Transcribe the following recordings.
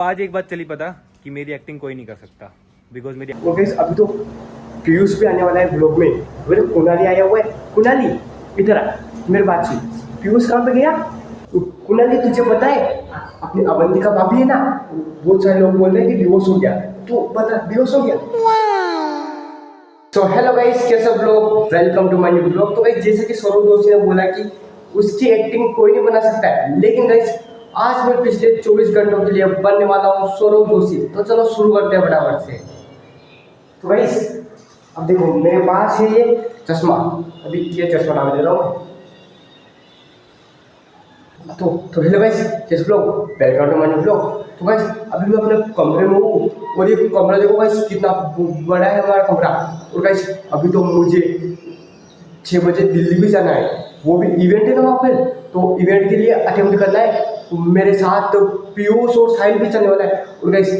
आज एक बात चली पता कि मेरी एक्टिंग कोई नहीं कर सकता बिकॉज मेरी ओके अभी तो पीयूष भी आने वाला है ब्लॉग में। मेरे कुणाली आया हुआ है। कुणाली इधर आ, मेरे बात सुन। पीयूष कहाँ पे गया? कुणाली तुझे पता है अपनी अवंतिका भाभी है ना, बहुत सारे लोग बोल रहे हैं कि डिवोर्स हो गया। तो बता डिवोर्स हो गया? तो हेलो गाइस, कैसे सब लोग, welcome to my new blog. तो गाइस जैसे कि सौरभ जोशी ने बोला कि उसकी एक्टिंग कोई नहीं बना सकता है, लेकिन गाइस आज मैं पिछले 24 घंटों के लिए बनने वाला हूँ सौरभ जोशी। तो चलो शुरू करते हैं फटाफट से। तो गाइस अब देखो मेरे पास है ये चश्मा, अभी ये चश्मा डाल दे रहा हूँ। तो हेलो गाइस, कैसे लोग, welcome to my new blog. तो गाइस अभी मैं अपने कमरे में हूँ और ये कमरा देखो गाइस कितना बड़ा है हमारा कमरा। और गाइस अभी तो मुझे 6 बजे दिल्ली भी जाना है, वो भी इवेंट है ना वहाँ पे। तो इवेंट के लिए अटेम्प्ट करना है। तो मेरे साथ तो पीयूष और साहिल भी चलने वाला है। और गाइस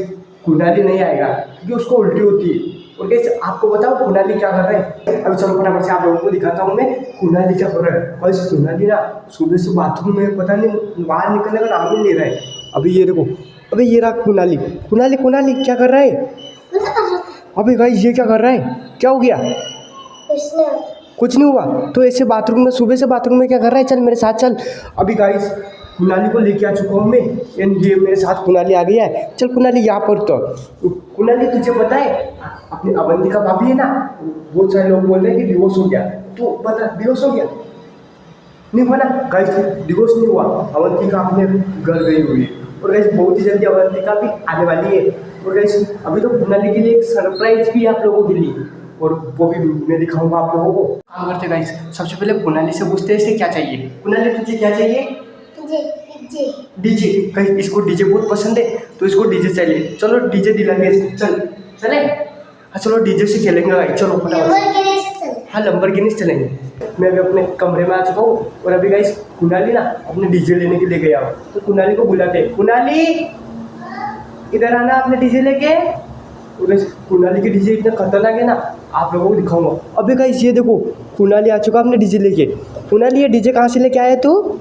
कुणाली नहीं आएगा क्योंकि उसको उल्टी होती है। और गाइस आपको बताओ कुणाली क्या कर रहा है, अभी चलो फटाफट से आप लोगों को दिखाता हूँ मैं कुणाली क्या कर रहा है। गाइस कुणाली ना सुबह से बाथरूम में पता नहीं बाहर निकलने का नाम ही नहीं रहा है। अभी ये देखो, अभी ये रहा कुणाली। कुणाली कुणाली क्या कर रहा है? अभी गाइस ये क्या कर रहा है? क्या हो गया? कुछ नहीं हुआ। तो ऐसे बाथरूम में, सुबह से बाथरूम में क्या कर रहा है? चल मेरे साथ चल। अभी गाइस कुणाली को लेके आ चुका हूँ मैं, एंड ये मेरे साथ कुणाली आ गया है। चल कुणाली यहाँ पर। तो कुणाली तुझे पता है अपनी अवंतिका भाभी है ना, बहुत सारे लोग बोल रहे हैं कि डिवोर्स हो गया। तो बता डिवोर्स हो गया? नहीं हुआ ना गाइस, डिवोर्स नहीं हुआ। अवंतिका अपने घर गई हुई है और गाइस बहुत ही जल्दी अवंतिका भी आने वाली है। और गाइस अभी तो कुणाली के लिए एक सरप्राइज भी है आप लोगों के लिए, और वो भी मैं दिखाऊंगा आप लोगों को। काम करते गाइस, सबसे पहले कुणाली से पूछते हैं इसे क्या चाहिए। कुणाली तुझे क्या चाहिए? डीजे। कहीं इसको डीजे बहुत पसंद है तो इसको डीजे चाहिए। चलो डीजे दिलाएंगे इसको, चल चले। हाँ चलो डीजे से खेलेंगे भाई, चलो फटाफट। हाँ लंबरगिनी से चलेंगे। मैं अभी अपने कमरे में आ चुका हूँ और अभी गाइस कुणाली ना अपने डीजे लेने के लिए गया हो। तो कुणाली को बुलाते हैं, कुणाली इधर आना अपने डीजे लेके। और गाइस कुणाली की डीजे इतना खतरनाक है ना, आप लोगों को दिखाऊंगा। अभी गाइस ये देखो कुणाली आ चुका अपने डीजे लेके। कुणाली ये डीजे कहाँ से लेके आया तू?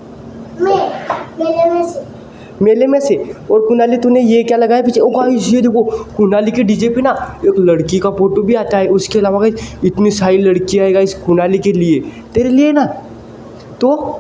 मेले में से। और कुणाली तूने ये क्या लगाया पीछे? ओ गाइस ये देखो कुणाली के डीजे पे ना एक लड़की का फोटो भी आता है। उसके अलावा गाइस इतनी सारी लड़कियां है गाइस कुणाली के लिए, तेरे लिए ना। तो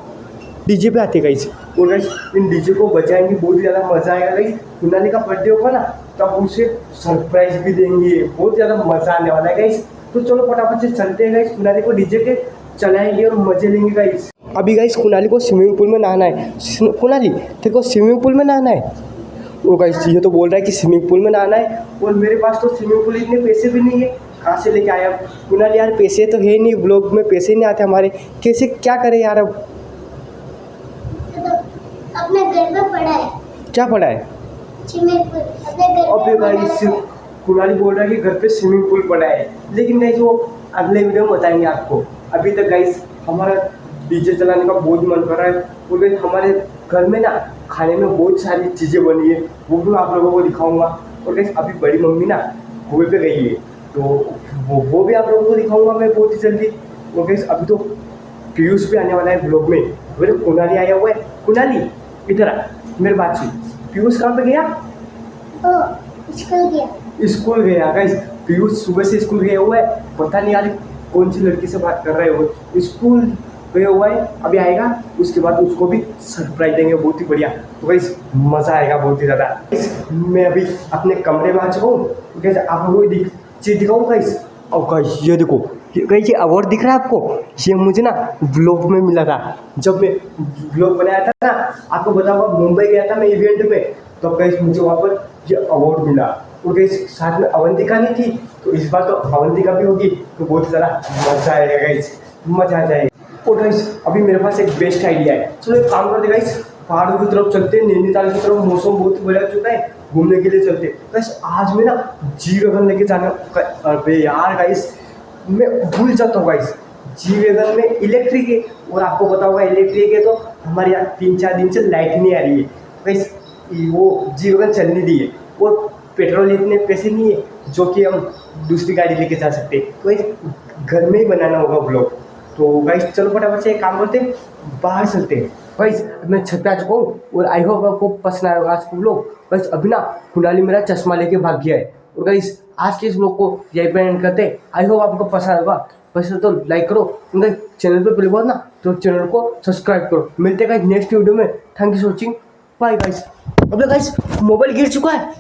डीजे पे आते गाइस, और गाइस इन डीजे को बजाएंगे, बहुत ज़्यादा मज़ा आएगा गाइस। कुणाली का बर्थडे होगा ना तब उसे सरप्राइज भी देंगे, बहुत ज़्यादा मज़ा आने वाला है गाइस। तो चलो फटाफट से चलते हैं गाइस, कुणाली को डीजे के चलाएंगे और मजे लेंगे गाइस। अभी गाइस कुणाली को स्विमिंग पूल में नहाना है। कुणाली तेरे को स्विमिंग पूल में नहाना है? वो गाइस ये तो बोल रहा है कि स्विमिंग पूल में नहाना है, और मेरे पास तो स्विमिंग पूल इतने पैसे भी नहीं है, कहाँ से लेके आया? कुणाली यार पैसे तो है नहीं, ब्लॉग में पैसे नहीं आते हमारे, कैसे क्या करें यार? अब अपने घर में पड़ा है। क्या पड़ा है? स्विमिंग पूल अपने घर अबे में गाइस कुणाली बोल रहा है कि घर पे स्विमिंग पूल पड़ा है, लेकिन गाइस वो अगले वीडियो में बताएंगे आपको। अभी तक गाइस हमारा डीजे चलाने का बहुत मन कर रहा है, और गाइस हमारे घर में ना खाने में बहुत सारी चीज़ें बनी है, वो भी मैं आप लोगों को दिखाऊंगा। और गाइस अभी बड़ी मम्मी ना गोवे पे गई है, तो वो भी आप लोगों को दिखाऊंगा मैं बहुत ही जल्दी। और गाइस अभी तो पीयूष भी आने वाला है ब्लॉग में। मेरे कुणाली आया हुआ है। कुणाली इधर आ, मेरी बात सुन। पीयूष कहाँ पे गया? स्कूल गया। स्कूल गया गाइस, पीयूष सुबह से स्कूल गया हुआ है, पता नहीं यार कौन सी लड़की से बात कर रहा है वो। स्कूल गया हुआ है, अभी आएगा, उसके बाद उसको भी सरप्राइज देंगे बहुत ही बढ़िया। तो गाइस मज़ा आएगा बहुत ही ज़्यादा। मैं अभी अपने कमरे में आ चुका हूँ, गाइस आप लोगों को चीज़ दिखाऊँ गाइस। और गाइस ये देखो गाइस ये अवार्ड दिख रहा है आपको? ये मुझे ना ब्लॉग में मिला था, जब मैं ब्लॉग बनाया था ना, आपको बताऊंगा मुंबई गया था मैं इवेंट में, तो गाइस मुझे वहाँ पर ये अवार्ड मिला। और गाइस साथ में अवंतिका नहीं थी, तो इस बार तो अवंतिका भी होगी, तो बहुत ही ज़्यादा मज़ा आएगा गाइस, मज़ा आ जाएगा। और गाइस अभी मेरे पास एक बेस्ट आइडिया है, चलो एक काम करते गाइस, पहाड़ों की तरफ चलते हैं, नैनीताल की तरफ। मौसम बहुत ही बढ़िया चुका है, घूमने के लिए चलते हैं गाइस। आज मैं ना जी वैगन लेके जाना। अरे यार गाइस मैं भूल जाता हूँ गाइस, जी वैगन में इलेक्ट्रिक है, और आपको पता होगा इलेक्ट्रिक है तो हमारे यहाँ 3-4 दिन से लाइट नहीं आ रही है गाइस। वो जी वैगन चल नहीं रही है, और पेट्रोल इतने पैसे नहीं है जो कि हम दूसरी गाड़ी लेके जा सकते हैं, तो गाइस घर में ही बनाना होगा ब्लॉग। तो गाइस चलो फटाफट से एक काम करते हैं, बाहर चलते हैं। गाइस मैं छत पे आ चुका हूँ और आई होप आपको पसंद आया होगा आज का व्लॉग। गाइस अभी ना कुणाली मेरा चश्मा लेके भाग गया है और गाइस आज के इस व्लॉग को यहीं पे एंड करते हैं। आई होप आपको पसंद आएगा, पसंद तो लाइक करो, उनका चैनल पे पहले बात ना तो चैनल को सब्सक्राइब करो। मिलते हैं गाइस नेक्स्ट वीडियो में। Thank you for watching, bye guys. अबे गाइस मोबाइल गिर चुका है।